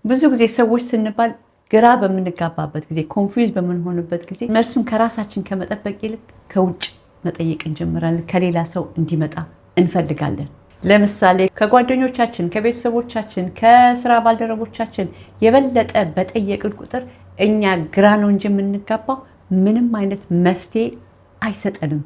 ብዙ ጊዜ ሰዎች ስንባል ግራ በምንጋባበት ጊዜ ኮንፊውዝ በምንሆንበት ጊዜ መልሱን ከራሳችን ከመጠበቅ ይልቅ ከውጭ መጠየቅ እንጀምራለን። ከሌላ ሰው እንዲመጣ እንፈልጋለን። ለምሳሌ ከጓደኞቻችን፣ ከቤተሰቦቻችን፣ ከስራ ባልደረቦቻችን የበለጠ በጠየቅን ቁጥር እኛ ግራ ነው እንጂ የምንጋባው ምንም አይነት መፍትሄ አይሰጠንም።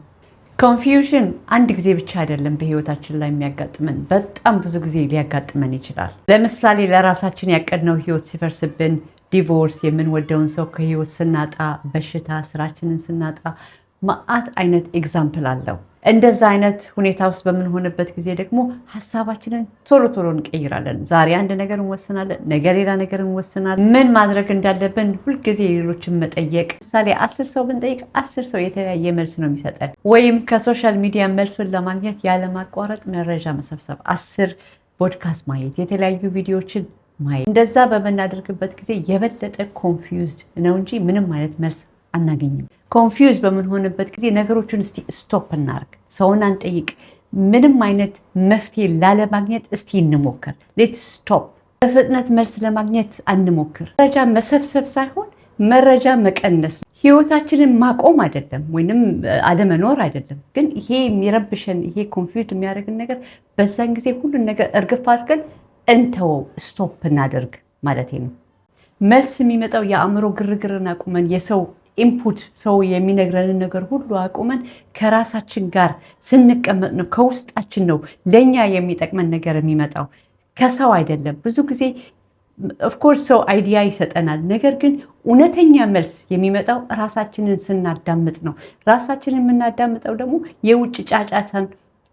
ኮንፊውዥን አንድ ጊዜ ብቻ አይደለም በህይወታችን ላይ የሚያጋጥመን፣ በጣም ብዙ ጊዜ ሊያጋጥመን ይችላል። ለምሳሌ ለራሳችን ያቀድነው ህይወት ሲፈርስብን፣ ዲቮርስ፣ የምንወደውን ሰው ከህይወት ስናጣ፣ በሽታ፣ ስራችንን ስናጣ መዓት አይነት ኤግዛምፕል አለው። እንደዛ አይነት ሁኔታ ውስጥ በምንሆንበት ጊዜ ደግሞ ሀሳባችንን ቶሎ ቶሎ እንቀይራለን። ዛሬ አንድ ነገር እንወስናለን፣ ነገ ሌላ ነገር እንወስናለን። ምን ማድረግ እንዳለብን ሁልጊዜ ሌሎችን መጠየቅ። ምሳሌ 10 ሰው ብንጠይቅ 10 ሰው የተለያየ መልስ ነው የሚሰጠን። ወይም ከሶሻል ሚዲያ መልሱን ለማግኘት ያለማቋረጥ መረጃ መሰብሰብ፣ 10 ፖድካስት ማየት፣ የተለያዩ ቪዲዮዎችን ማየት። እንደዛ በምናደርግበት ጊዜ የበለጠ ኮንፊውዝድ ነው እንጂ ምንም አይነት መልስ አናገኝም። ኮንፊውዝ በምንሆንበት ጊዜ ነገሮችን እስቲ ስቶፕ እናርግ፣ ሰውን አንጠይቅ፣ ምንም አይነት መፍትሄ ላለማግኘት እስቲ እንሞክር። ሌትስ ስቶፕ። በፍጥነት መልስ ለማግኘት አንሞክር። መረጃ መሰብሰብ ሳይሆን መረጃ መቀነስ፣ ህይወታችንን ማቆም አይደለም ወይንም አለመኖር አይደለም። ግን ይሄ የሚረብሸን ይሄ ኮንፊውዝ የሚያደርግን ነገር በዛን ጊዜ ሁሉን ነገር እርግፍ አድርገን እንተወው፣ ስቶፕ እናደርግ ማለት ነው። መልስ የሚመጣው የአእምሮ ግርግርን አቁመን የሰው ኢንፑት ሰው የሚነግረንን ነገር ሁሉ አቁመን ከራሳችን ጋር ስንቀመጥ ነው። ከውስጣችን ነው ለእኛ የሚጠቅመን ነገር የሚመጣው፣ ከሰው አይደለም። ብዙ ጊዜ ኦፍኮርስ ሰው አይዲያ ይሰጠናል። ነገር ግን እውነተኛ መልስ የሚመጣው ራሳችንን ስናዳምጥ ነው። ራሳችንን የምናዳምጠው ደግሞ የውጭ ጫጫታን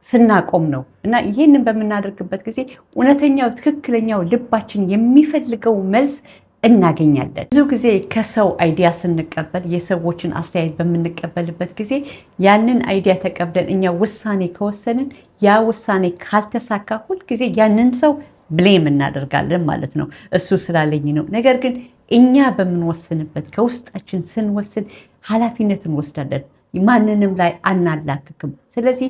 ስናቆም ነው። እና ይህንን በምናደርግበት ጊዜ እውነተኛው ትክክለኛው ልባችን የሚፈልገው መልስ እናገኛለን። ብዙ ጊዜ ከሰው አይዲያ ስንቀበል፣ የሰዎችን አስተያየት በምንቀበልበት ጊዜ ያንን አይዲያ ተቀብለን እኛ ውሳኔ ከወሰንን ያ ውሳኔ ካልተሳካ ሁልጊዜ ያንን ሰው ብሌም እናደርጋለን ማለት ነው። እሱ ስላለኝ ነው። ነገር ግን እኛ በምንወስንበት ከውስጣችን ስንወስን ኃላፊነት እንወስዳለን። ማንንም ላይ አናላክክም። ስለዚህ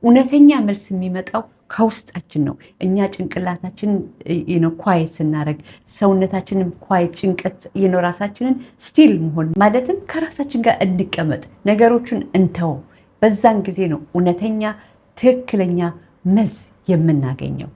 እውነተኛ መልስ የሚመጣው ከውስጣችን ነው። እኛ ጭንቅላታችን ኳየት ስናደርግ፣ ሰውነታችንን ኳየት፣ ጭንቀት ራሳችንን ስቲል መሆን ማለትም ከራሳችን ጋር እንቀመጥ፣ ነገሮችን እንተው። በዛን ጊዜ ነው እውነተኛ ትክክለኛ መልስ የምናገኘው።